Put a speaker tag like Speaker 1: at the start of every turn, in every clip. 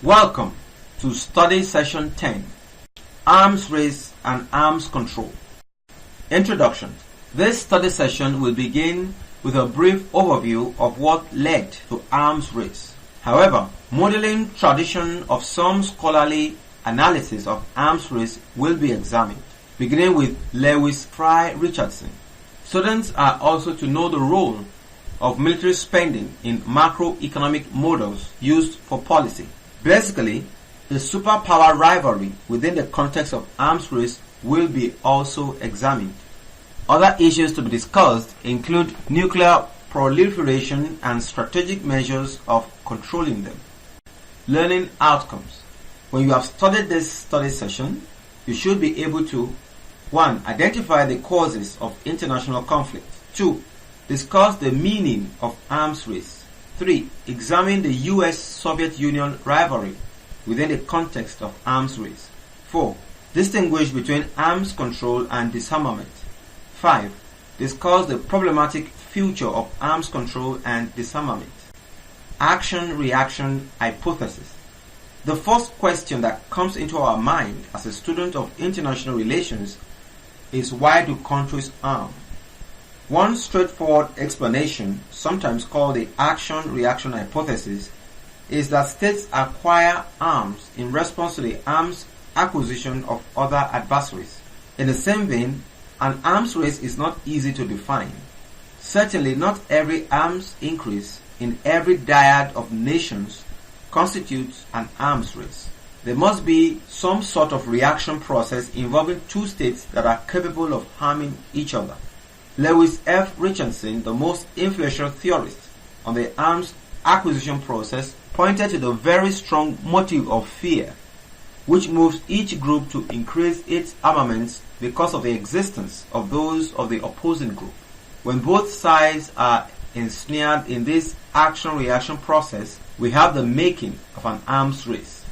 Speaker 1: Welcome to Study Session 10, Arms Race and Arms Control. Introduction. This study session will begin with a brief overview of what led to arms race. However, modeling tradition of some scholarly analysis of arms race will be examined, beginning with Lewis Fry Richardson. Students are also to know the role of military spending in macroeconomic models used for policy. Basically, the superpower rivalry within the context of arms race will be also examined. Other issues to be discussed include nuclear proliferation and strategic measures of controlling them. Learning outcomes. When you have studied this study session, you should be able to 1. Identify the causes of international conflict. 2. Discuss the meaning of arms race. 3. Examine the US-Soviet Union rivalry within the context of arms race. 4. Distinguish between arms control and disarmament. 5. Discuss the problematic future of arms control and disarmament. Action-reaction hypothesis. The first question that comes into our mind as a student of international relations is, why do countries arm? One straightforward explanation, sometimes called the action-reaction hypothesis, is that states acquire arms in response to the arms acquisition of other adversaries. In the same vein, an arms race is not easy to define. Certainly not every arms increase in every dyad of nations constitutes an arms race. There must be some sort of reaction process involving two states that are capable of harming each other. Lewis F. Richardson, the most influential theorist on the arms acquisition process, pointed to the very strong motive of fear, which moves each group to increase its armaments because of the existence of those of the opposing group. When both sides are ensnared in this action-reaction process, we have the making of an arms race.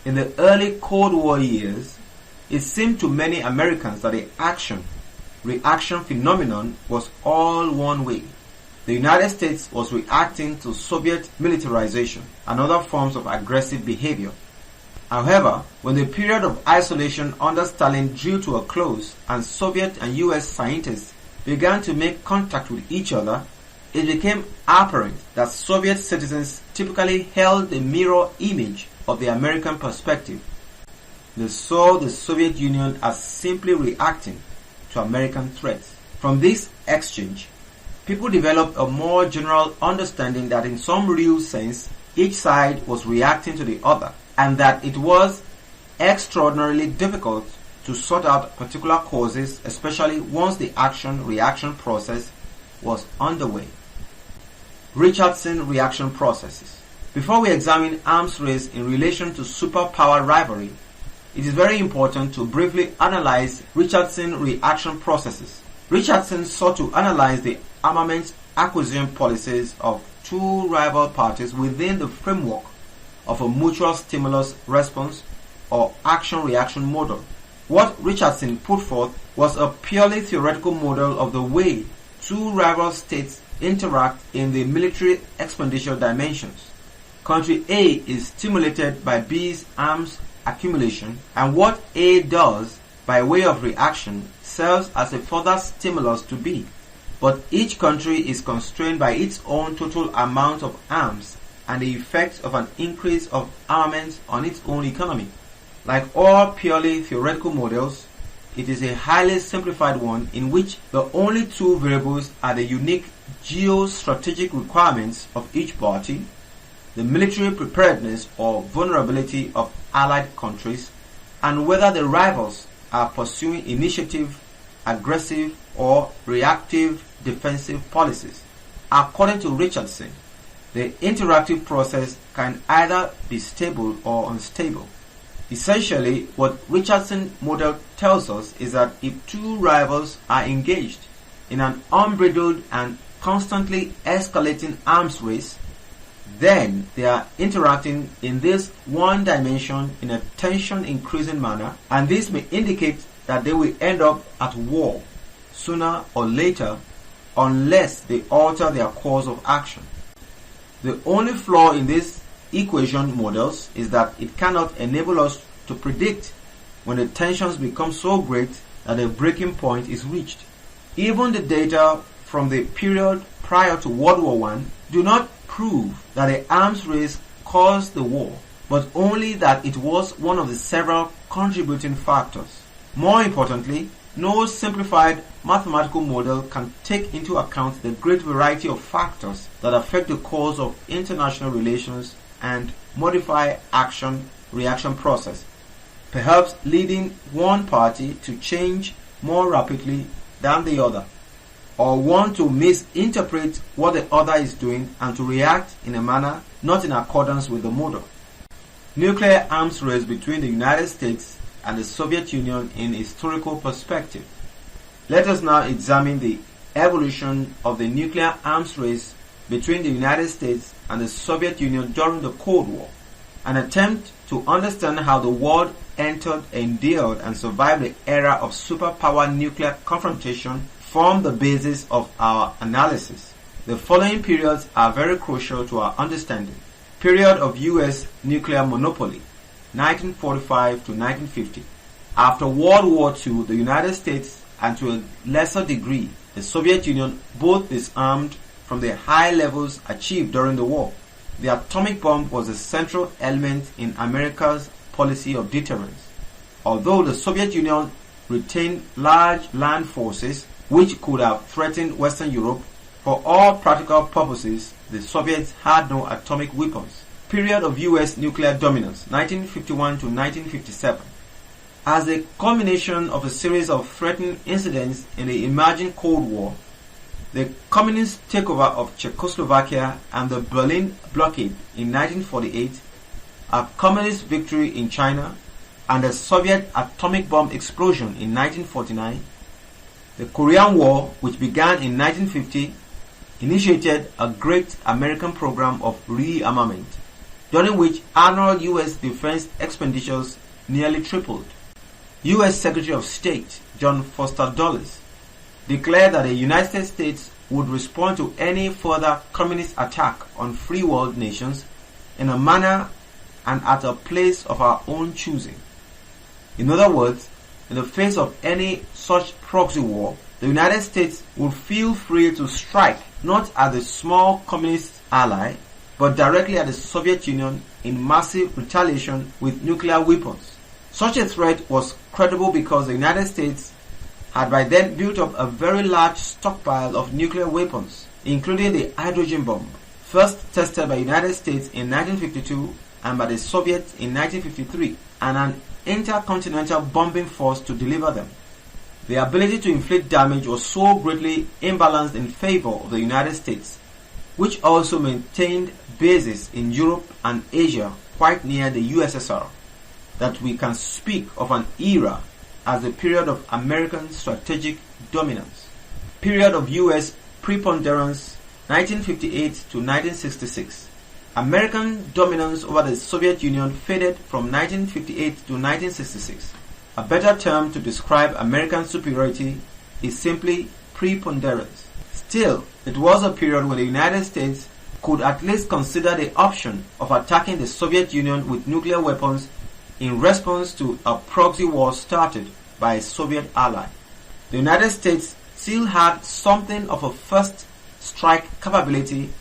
Speaker 1: In the early Cold War years, it seemed to many Americans that the action-reaction phenomenon was all one way. The United States was reacting to Soviet militarization and other forms of aggressive behavior. However, when the period of isolation under Stalin drew to a close and Soviet and US scientists began to make contact with each other, it became apparent that Soviet citizens typically held the mirror image of the American perspective. They saw the Soviet Union as simply reacting to American threats. From this exchange, people developed a more general understanding that in some real sense, each side was reacting to the other, and that it was extraordinarily difficult to sort out particular causes, especially once the action-reaction process was underway. Richardson reaction processes. Before we examine arms race in relation to superpower rivalry, it is very important to briefly analyze Richardson reaction processes. Richardson sought to analyze the armament acquisition policies of two rival parties within the framework of a mutual stimulus response or action-reaction model. What Richardson put forth was a purely theoretical model of the way two rival states interact in the military expenditure dimensions. Country A is stimulated by B's arms accumulation, and what A does by way of reaction serves as a further stimulus to B. But each country is constrained by its own total amount of arms and the effects of an increase of armaments on its own economy. Like all purely theoretical models, it is a highly simplified one in which the only two variables are the unique geostrategic requirements of each party, the military preparedness or vulnerability of allied countries, and whether the rivals are pursuing initiative, aggressive, or reactive defensive policies. According to Richardson, the interactive process can either be stable or unstable. Essentially, what Richardson model tells us is that if two rivals are engaged in an unbridled and constantly escalating arms race, then they are interacting in this one dimension in a tension-increasing manner, and this may indicate that they will end up at war sooner or later unless they alter their course of action. The only flaw in this equation models is that it cannot enable us to predict when the tensions become so great that a breaking point is reached. Even the data from the period prior to World War I do not prove that the arms race caused the war, but only that it was one of the several contributing factors. More importantly, no simplified mathematical model can take into account the great variety of factors that affect the course of international relations and modify action-reaction process, perhaps leading one party to change more rapidly than the other, or one to misinterpret what the other is doing and to react in a manner not in accordance with the model. Nuclear arms race between the United States and the Soviet Union in historical perspective. Let us now examine the evolution of the nuclear arms race between the United States and the Soviet Union during the Cold War, an attempt to understand how the world entered, endured, and survived the era of superpower nuclear confrontation form the basis of our analysis. The following periods are very crucial to our understanding. Period of U.S. nuclear monopoly, 1945 to 1950. After World War II, the United States and to a lesser degree the Soviet Union both disarmed from the high levels achieved during the war. The atomic bomb was a central element in America's policy of deterrence. Although the Soviet Union retained large land forces which could have threatened Western Europe, for all practical purposes the Soviets had no atomic weapons. Period of U.S. nuclear dominance, 1951 to 1957. As a culmination of a series of threatening incidents in the emerging Cold War, the communist takeover of Czechoslovakia and the Berlin blockade in 1948, a communist victory in China, and the Soviet atomic bomb explosion in 1949, the Korean War, which began in 1950, initiated a great American program of rearmament, during which annual U.S. defense expenditures nearly tripled. U.S. Secretary of State John Foster Dulles declared that the United States would respond to any further communist attack on free world nations in a manner and at a place of our own choosing. In other words, in the face of any such proxy war, the United States would feel free to strike not at the small communist ally, but directly at the Soviet Union in massive retaliation with nuclear weapons. Such a threat was credible because the United States had by then built up a very large stockpile of nuclear weapons, including the hydrogen bomb, first tested by the United States in 1952 and by the Soviets in 1953, and an intercontinental bombing force to deliver them. The ability to inflict damage was so greatly imbalanced in favor of the United States, which also maintained bases in Europe and Asia quite near the USSR, that we can speak of an era as the period of American strategic dominance. Period of U.S. preponderance, 1958 to 1966. American dominance over the Soviet Union faded from 1958 to 1966. A better term to describe American superiority is simply preponderance. Still, it was a period when the United States could at least consider the option of attacking the Soviet Union with nuclear weapons in response to a proxy war started by a Soviet ally. The United States still had something of a first strike capability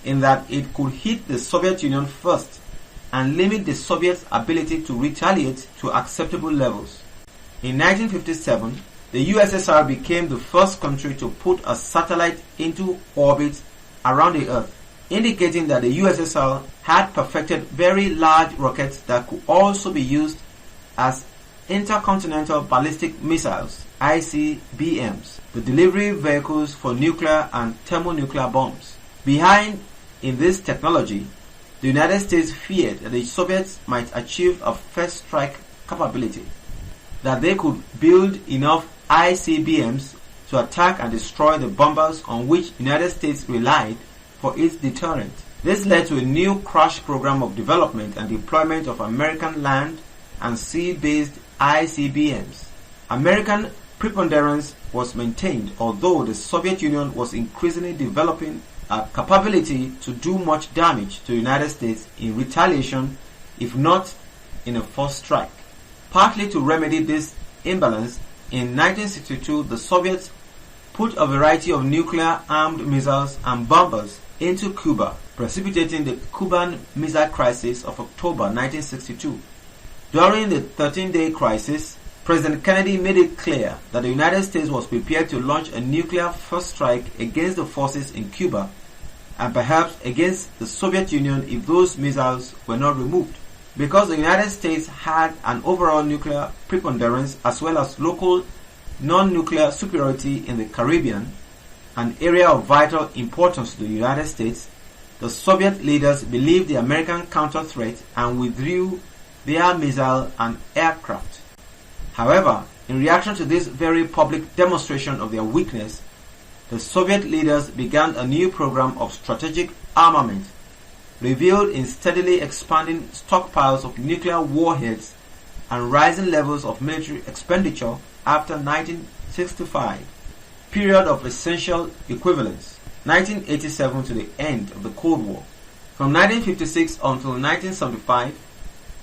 Speaker 1: in that it could hit the Soviet Union first and limit the Soviets' ability to retaliate to acceptable levels. In 1957, the USSR became the first country to put a satellite into orbit around the Earth, indicating that the USSR had perfected very large rockets that could also be used as intercontinental ballistic missiles, ICBMs, the delivery vehicles for nuclear and thermonuclear bombs. Behind in this technology, the United States feared that the Soviets might achieve a first strike capability, that they could build enough ICBMs to attack and destroy the bombers on which the United States relied for its deterrent. This led to a new crash program of development and deployment of American land and sea-based ICBMs. American preponderance was maintained, although the Soviet Union was increasingly developing a capability to do much damage to the United States in retaliation, if not in a first strike. Partly to remedy this imbalance, in 1962 the Soviets put a variety of nuclear-armed missiles and bombers into Cuba, precipitating the Cuban Missile Crisis of October 1962. During the 13-day crisis, President Kennedy made it clear that the United States was prepared to launch a nuclear first strike against the forces in Cuba and perhaps against the Soviet Union if those missiles were not removed. Because the United States had an overall nuclear preponderance as well as local non-nuclear superiority in the Caribbean, an area of vital importance to the United States, the Soviet leaders believed the American counter-threat and withdrew their missile and aircraft. However, in reaction to this very public demonstration of their weakness, the Soviet leaders began a new program of strategic armament, revealed in steadily expanding stockpiles of nuclear warheads and rising levels of military expenditure after 1965, period of essential equivalence, 1987 to the end of the Cold War. From 1956 until 1975,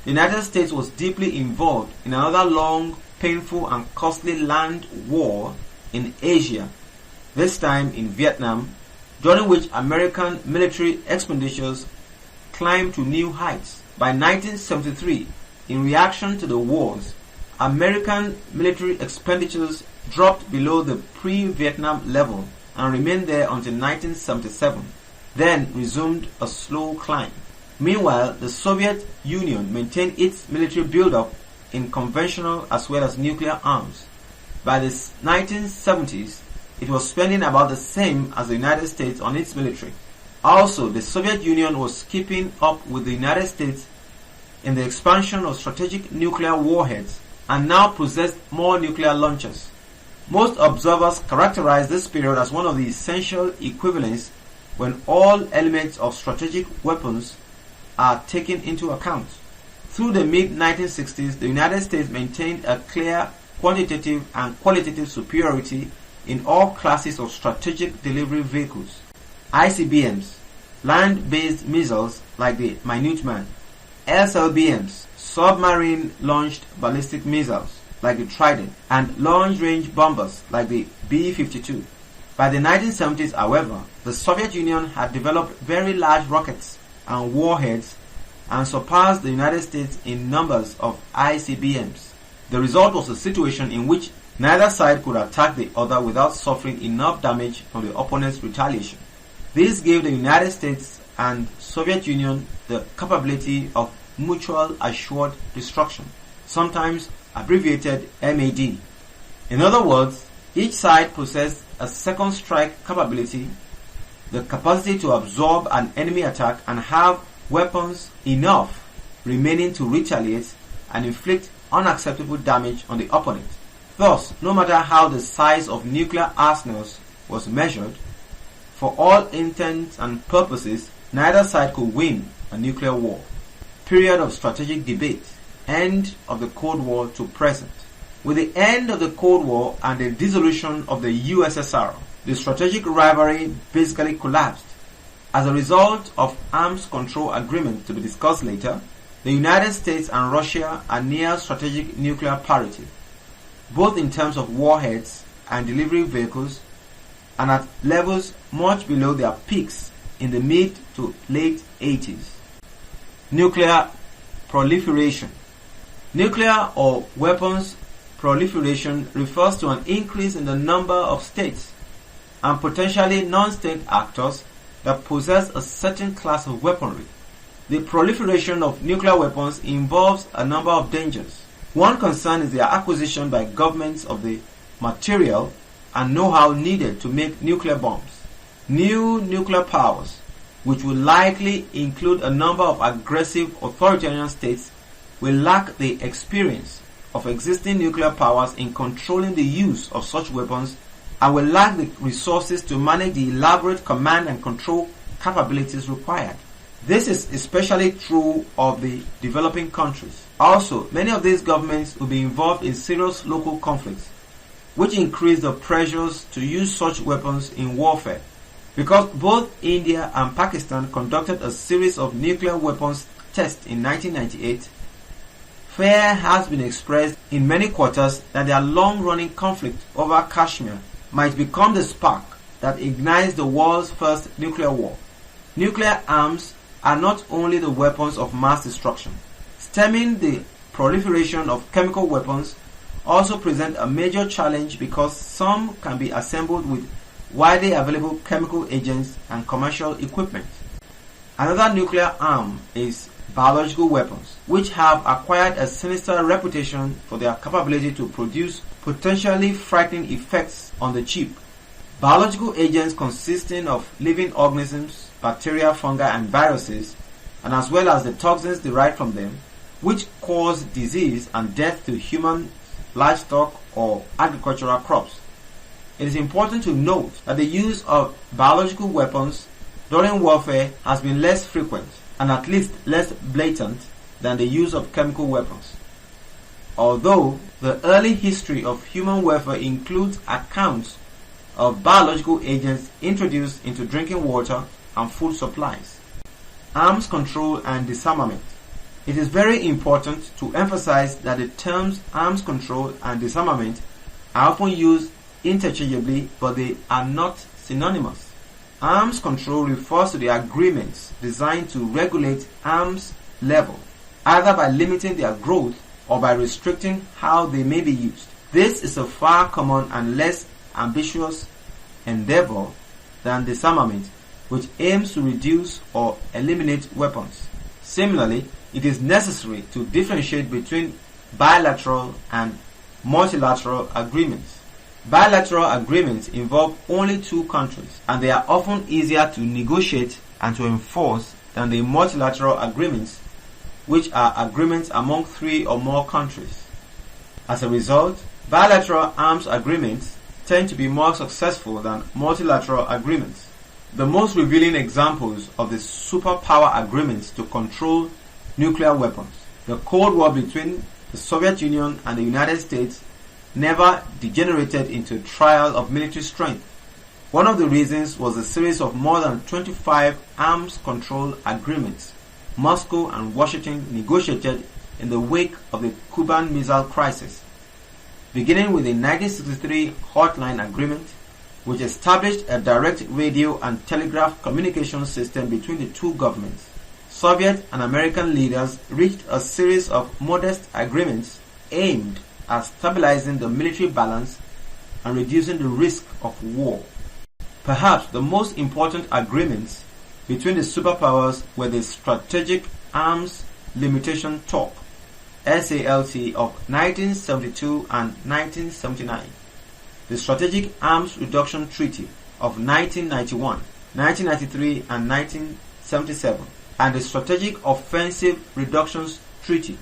Speaker 1: the United States was deeply involved in another long, painful and costly land war in Asia, this time in Vietnam, during which American military expenditures climbed to new heights. By 1973, in reaction to the wars, American military expenditures dropped below the pre-Vietnam level and remained there until 1977, then resumed a slow climb. Meanwhile, the Soviet Union maintained its military buildup in conventional as well as nuclear arms. By the 1970s, it was spending about the same as the United States on its military. Also, the Soviet Union was keeping up with the United States in the expansion of strategic nuclear warheads and now possessed more nuclear launchers. Most observers characterize this period as one of the essential equivalents when all elements of strategic weapons are taken into account. Through the mid-1960s, the United States maintained a clear quantitative and qualitative superiority in all classes of strategic delivery vehicles. ICBMs, land-based missiles like the Minuteman, SLBMs, submarine-launched ballistic missiles like the Trident, and long-range bombers like the B-52. By the 1970s, however, the Soviet Union had developed very large rockets and warheads and surpassed the United States in numbers of ICBMs. The result was a situation in which neither side could attack the other without suffering enough damage from the opponent's retaliation. This gave the United States and Soviet Union the capability of mutual assured destruction, sometimes abbreviated MAD. In other words, each side possessed a second strike capability, the capacity to absorb an enemy attack and have weapons enough remaining to retaliate and inflict unacceptable damage on the opponent. Thus, no matter how the size of nuclear arsenals was measured, for all intents and purposes, neither side could win a nuclear war. Period of strategic debate. End of the Cold War to present. With the end of the Cold War and the dissolution of the USSR, the strategic rivalry basically collapsed. As a result of arms control agreements to be discussed later, the United States and Russia are near strategic nuclear parity, both in terms of warheads and delivery vehicles, and at levels much below their peaks in the mid to late 80s. Nuclear proliferation. Nuclear or weapons proliferation refers to an increase in the number of states and potentially non-state actors that possess a certain class of weaponry. The proliferation of nuclear weapons involves a number of dangers. One concern is their acquisition by governments of the material and know-how needed to make nuclear bombs. New nuclear powers, which will likely include a number of aggressive authoritarian states, will lack the experience of existing nuclear powers in controlling the use of such weapons and will lack the resources to manage the elaborate command and control capabilities required. This is especially true of the developing countries. Also, many of these governments will be involved in serious local conflicts, which increase the pressures to use such weapons in warfare. Because both India and Pakistan conducted a series of nuclear weapons tests in 1998, fear has been expressed in many quarters that their long-running conflict over Kashmir might become the spark that ignites the world's first nuclear war. Nuclear arms are not only the weapons of mass destruction. Stemming the proliferation of chemical weapons also present a major challenge because some can be assembled with widely available chemical agents and commercial equipment. Another nuclear arm is biological weapons, which have acquired a sinister reputation for their capability to produce potentially frightening effects on the cheap. Biological agents consisting of living organisms, bacteria, fungi, and viruses, and as well as the toxins derived from them, which cause disease and death to human, livestock, or agricultural crops. It is important to note that the use of biological weapons during warfare has been less frequent and at least less blatant than the use of chemical weapons. Although the early history of human welfare includes accounts of biological agents introduced into drinking water and food supplies. Arms control and disarmament. It is very important to emphasize that the terms arms control and disarmament are often used interchangeably, but they are not synonymous. Arms control refers to the agreements designed to regulate arms level, either by limiting their growth or by restricting how they may be used. This is a far common and less ambitious endeavor than disarmament, which aims to reduce or eliminate weapons. Similarly, it is necessary to differentiate between bilateral and multilateral agreements. Bilateral agreements involve only two countries, and they are often easier to negotiate and to enforce than the multilateral agreements, which are agreements among 3 or more countries. As a result, bilateral arms agreements tend to be more successful than multilateral agreements. The most revealing examples of the superpower agreements to control nuclear weapons. The Cold War between the Soviet Union and the United States never degenerated into a trial of military strength. One of the reasons was a series of more than 25 arms control agreements Moscow and Washington negotiated in the wake of the Cuban Missile Crisis, beginning with the 1963 Hotline Agreement, which established a direct radio and telegraph communication system between the two governments. Soviet and American leaders reached a series of modest agreements aimed at stabilizing the military balance and reducing the risk of war. Perhaps the most important agreements between the superpowers were the Strategic Arms Limitation Talk (SALT) of 1972 and 1979, the Strategic Arms Reduction Treaty of 1991, 1993 and 1977, and the Strategic Offensive Reductions Treaty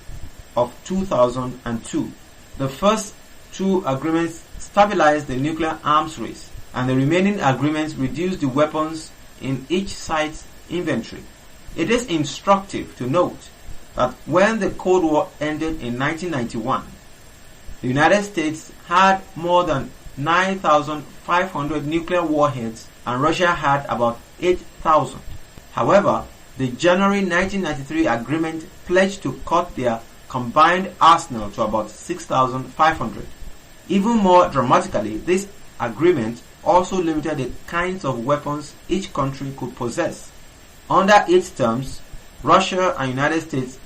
Speaker 1: of 2002. The first two agreements stabilized the nuclear arms race, and the remaining agreements reduced the weapons in each side's inventory. It is instructive to note that when the Cold War ended in 1991, the United States had more than 9,500 nuclear warheads and Russia had about 8,000. However, the January 1993 agreement pledged to cut their combined arsenal to about 6,500. Even more dramatically, this agreement also limited the kinds of weapons each country could possess. Under its terms, Russia and United States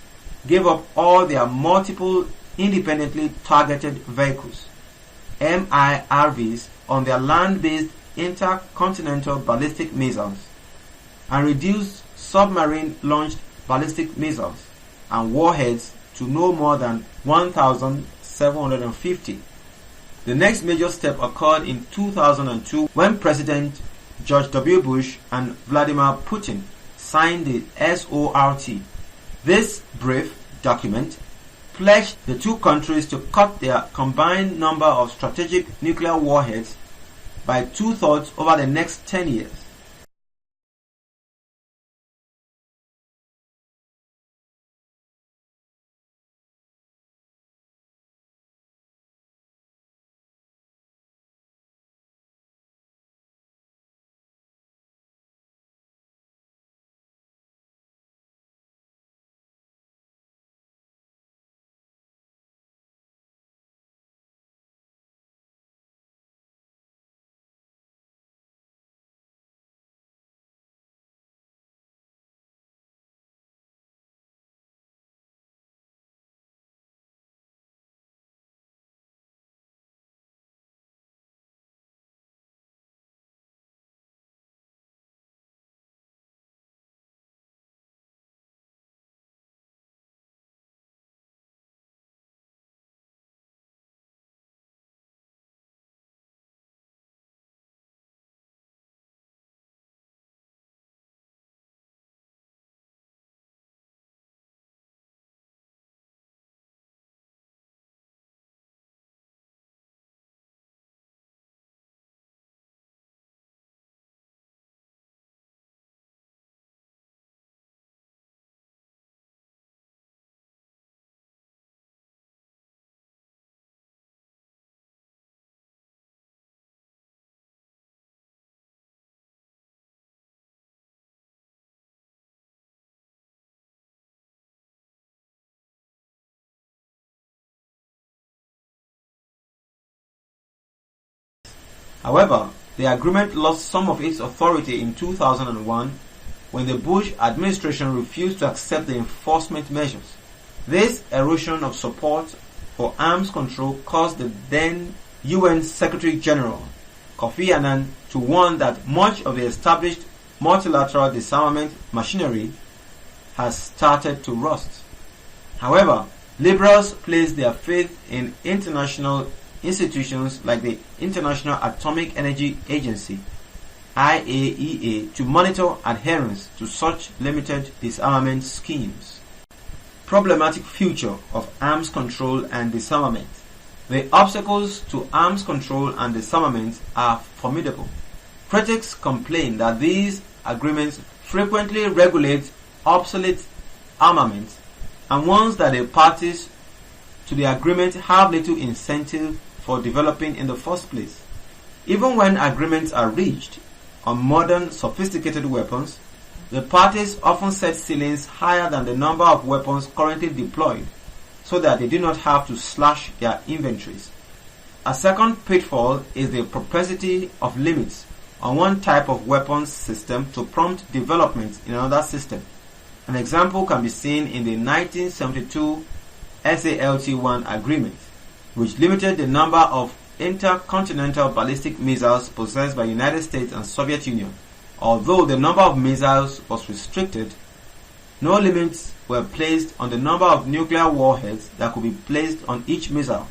Speaker 1: gave up all their multiple independently targeted vehicles, MIRVs, on their land-based intercontinental ballistic missiles, and reduced submarine-launched ballistic missiles and warheads to no more than 1,750. The next major step occurred in 2002 when President George W. Bush and Vladimir Putin signed the SORT. This brief document pledged the two countries to cut their combined number of strategic nuclear warheads by 2/3 over the next 10 years. However, the agreement lost some of its authority in 2001 when the Bush administration refused to accept the enforcement measures. This erosion of support for arms control caused the then UN Secretary General Kofi Annan to warn that much of the established multilateral disarmament machinery has started to rust. However, liberals place their faith in international institutions like the International Atomic Energy Agency (IAEA) to monitor adherence to such limited disarmament schemes. Problematic future of arms control and disarmament. The obstacles to arms control and disarmament are formidable. Critics complain that these agreements frequently regulate obsolete armaments and ones that the parties to the agreement have little incentive for developing in the first place. Even when agreements are reached on modern sophisticated weapons, the parties often set ceilings higher than the number of weapons currently deployed so that they do not have to slash their inventories. A second pitfall is the propensity of limits on one type of weapons system to prompt development in another system. An example can be seen in the 1972 SALT-1 agreement, which limited the number of intercontinental ballistic missiles possessed by the United States and Soviet Union. Although the number of missiles was restricted, no limits were placed on the number of nuclear warheads that could be placed on each missile.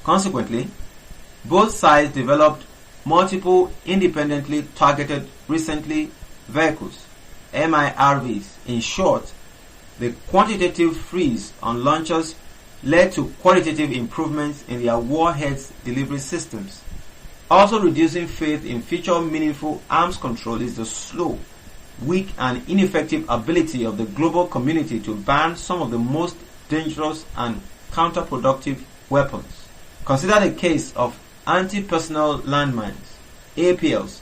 Speaker 1: Consequently, both sides developed multiple independently targeted recently vehicles, MIRVs. In short, the quantitative freeze on launchers led to qualitative improvements in their warheads delivery systems. Also reducing faith in future meaningful arms control is the slow, weak and ineffective ability of the global community to ban some of the most dangerous and counterproductive weapons. Consider the case of anti-personnel landmines, APLs,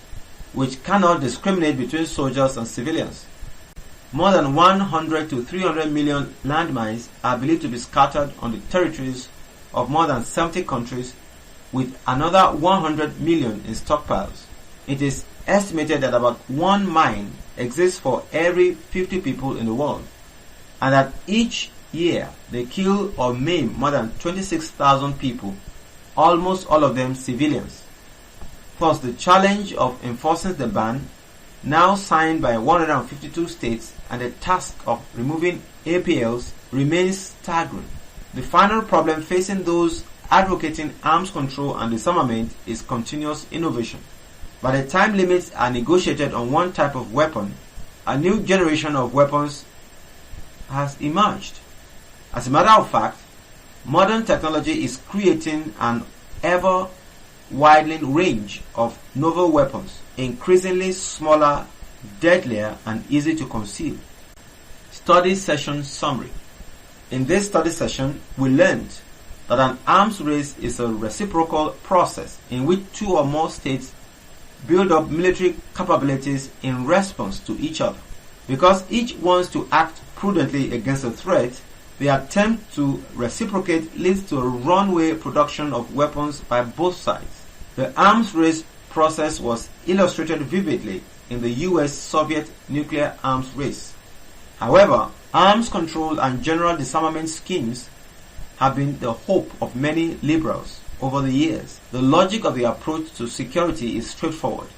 Speaker 1: which cannot discriminate between soldiers and civilians. More than 100 to 300 million landmines are believed to be scattered on the territories of more than 70 countries, with another 100 million in stockpiles. It is estimated that about one mine exists for every 50 people in the world, and that each year they kill or maim more than 26,000 people, almost all of them civilians. Thus, the challenge of enforcing the ban, now signed by 152 states, and the task of removing APLs remains staggering. The final problem facing those advocating arms control and disarmament is continuous innovation. By the time limits are negotiated on one type of weapon, a new generation of weapons has emerged. As a matter of fact, modern technology is creating an ever-widening range of novel weapons, increasingly smaller, deadlier, and easy to conceal. Study session summary. In this study session, we learned that an arms race is a reciprocal process in which two or more states build up military capabilities in response to each other. Because each wants to act prudently against a threat, the attempt to reciprocate leads to a runaway production of weapons by both sides. The arms race process was illustrated vividly in the US-Soviet nuclear arms race. However, arms control and general disarmament schemes have been the hope of many liberals over the years. The logic of the approach to security is straightforward.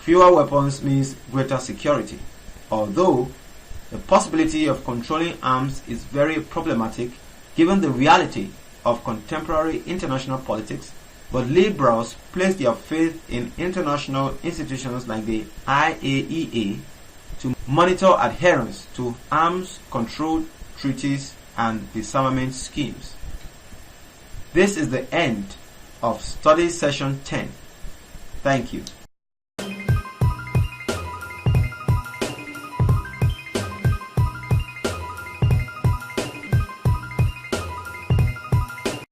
Speaker 1: Fewer weapons means greater security. Although the possibility of controlling arms is very problematic given the reality of contemporary international politics, but liberals place their faith in international institutions like the IAEA to monitor adherence to arms control treaties and disarmament schemes. This is the end of study session 10. Thank you.